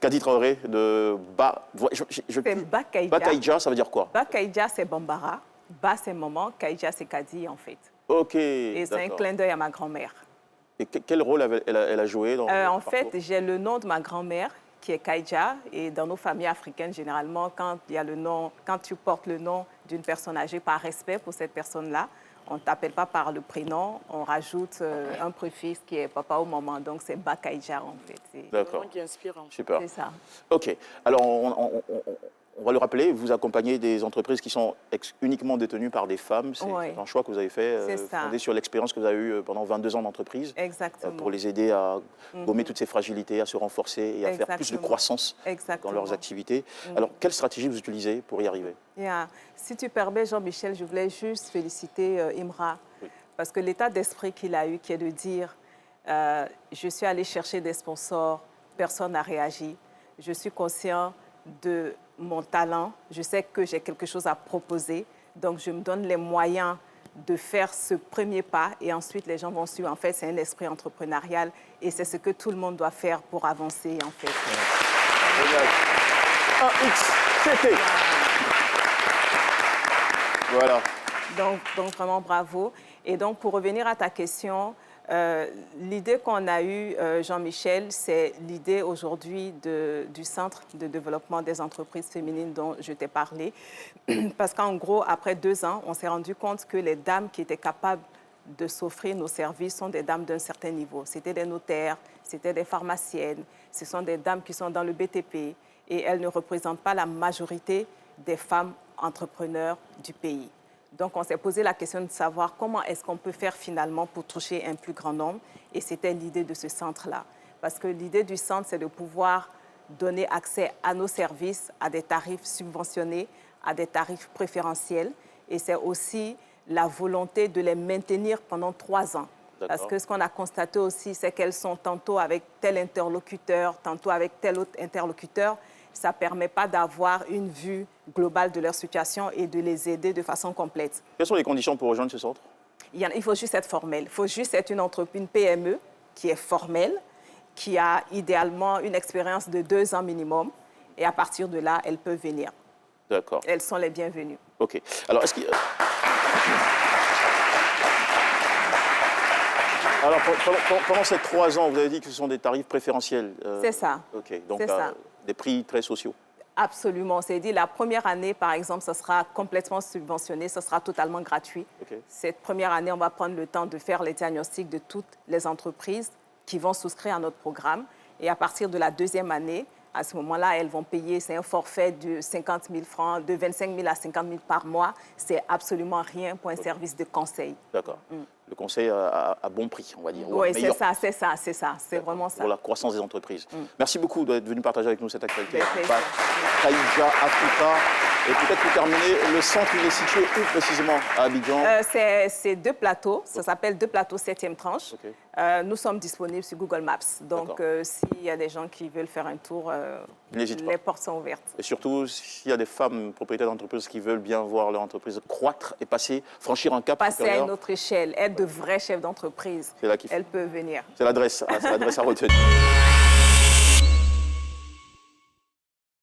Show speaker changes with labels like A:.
A: Kadi Traoré de
B: C'est Bakaïdja.
A: Bakaïdja, ça veut dire quoi?
B: Bakaïdja, c'est Bambara. Ba, c'est maman. Kaïdja, c'est Kadi, en fait.
A: Ok.
B: Et c'est un clin d'œil à ma grand-mère.
A: Et quel rôle elle a joué dans
B: En fait, j'ai le nom de ma grand-mère, qui est Kaïdja. Et dans nos familles africaines, généralement, quand tu portes le nom d'une personne âgée par respect pour cette personne-là, on ne t'appelle pas par le prénom, on rajoute un préfixe qui est papa ou maman. Donc, c'est Bakaïdja, en fait.
A: D'accord.
C: C'est un nom qui est inspirant.
A: Super.
B: C'est ça.
A: OK. Alors, on va le rappeler, vous accompagnez des entreprises qui sont uniquement détenues par des femmes. C'est un choix que vous avez fait, fondé sur l'expérience que vous avez eue pendant 22 ans d'entreprise.
B: Exactement.
A: Pour les aider à gommer toutes ces fragilités, à se renforcer et à faire plus de croissance dans leurs activités. Alors, quelle stratégie vous utilisez pour y arriver?
B: Si tu permets, Jean-Michel, je voulais juste féliciter Imra. Oui. Parce que l'état d'esprit qu'il a eu, qui est de dire je suis allé chercher des sponsors, personne n'a réagi. Je suis conscient de mon talent, je sais que j'ai quelque chose à proposer, donc je me donne les moyens de faire ce premier pas et ensuite les gens vont suivre. En fait, c'est un esprit entrepreneurial et c'est ce que tout le monde doit faire pour avancer, en fait.
A: AXCT. Voilà.
B: Donc, vraiment bravo. Et donc, pour revenir à ta question, l'idée qu'on a eue, Jean-Michel, c'est l'idée aujourd'hui du Centre de développement des entreprises féminines dont je t'ai parlé. Parce qu'en gros, après 2 ans, on s'est rendu compte que les dames qui étaient capables de s'offrir nos services sont des dames d'un certain niveau. C'était des notaires, c'était des pharmaciennes, ce sont des dames qui sont dans le BTP et elles ne représentent pas la majorité des femmes entrepreneurs du pays. Donc, on s'est posé la question de savoir comment est-ce qu'on peut faire finalement pour toucher un plus grand nombre. Et c'était l'idée de ce centre-là. Parce que l'idée du centre, c'est de pouvoir donner accès à nos services à des tarifs subventionnés, à des tarifs préférentiels. Et c'est aussi la volonté de les maintenir pendant 3 ans. Parce que ce qu'on a constaté aussi, c'est qu'elles sont tantôt avec tel interlocuteur, tantôt avec tel autre interlocuteur. Ça ne permet pas d'avoir une vue globale de leur situation et de les aider de façon complète.
A: Quelles sont les conditions pour rejoindre ce centre?
B: Il faut juste être formel. Il faut juste être une PME qui est formelle, qui a idéalement une expérience de 2 ans minimum. Et à partir de là, elles peuvent venir.
A: D'accord.
B: Elles sont les bienvenues.
A: OK. Alors, est-ce qu'il... Alors, pendant ces 3 ans, vous avez dit que ce sont des tarifs préférentiels.
B: C'est ça.
A: OK. Donc,
B: ça.
A: Des prix très sociaux.
B: Absolument. C'est dit, la première année, par exemple, ça sera complètement subventionné, ça sera totalement gratuit.
A: Okay.
B: Cette première année, on va prendre le temps de faire les diagnostics de toutes les entreprises qui vont souscrire à notre programme. Et à partir de la 2e année, à ce moment-là, elles vont payer, c'est un forfait de 50 000 francs, de 25 000 à 50 000 par mois. C'est absolument rien pour un service de conseil.
A: D'accord. Le conseil à bon prix, on va dire.
B: Oui, c'est ça. C'est vraiment ça.
A: Pour la croissance des entreprises. Merci beaucoup d'être venu partager avec nous cette actualité. Kaïdja Africa. Et peut-être pour terminer, le centre, il est situé où précisément à Abidjan?
B: C'est 2 plateaux. Ça s'appelle 2 plateaux 7e tranche. Okay. Nous sommes disponibles sur Google Maps. Donc, s'il y a des gens qui veulent faire un tour, les portes sont ouvertes. Et
A: surtout, s'il y a des femmes propriétaires d'entreprises qui veulent bien voir leur entreprise croître et franchir un cap
B: supérieur. Passer à une autre échelle, être de vrais chefs d'entreprise. Elles peuvent venir.
A: C'est l'adresse à retenir.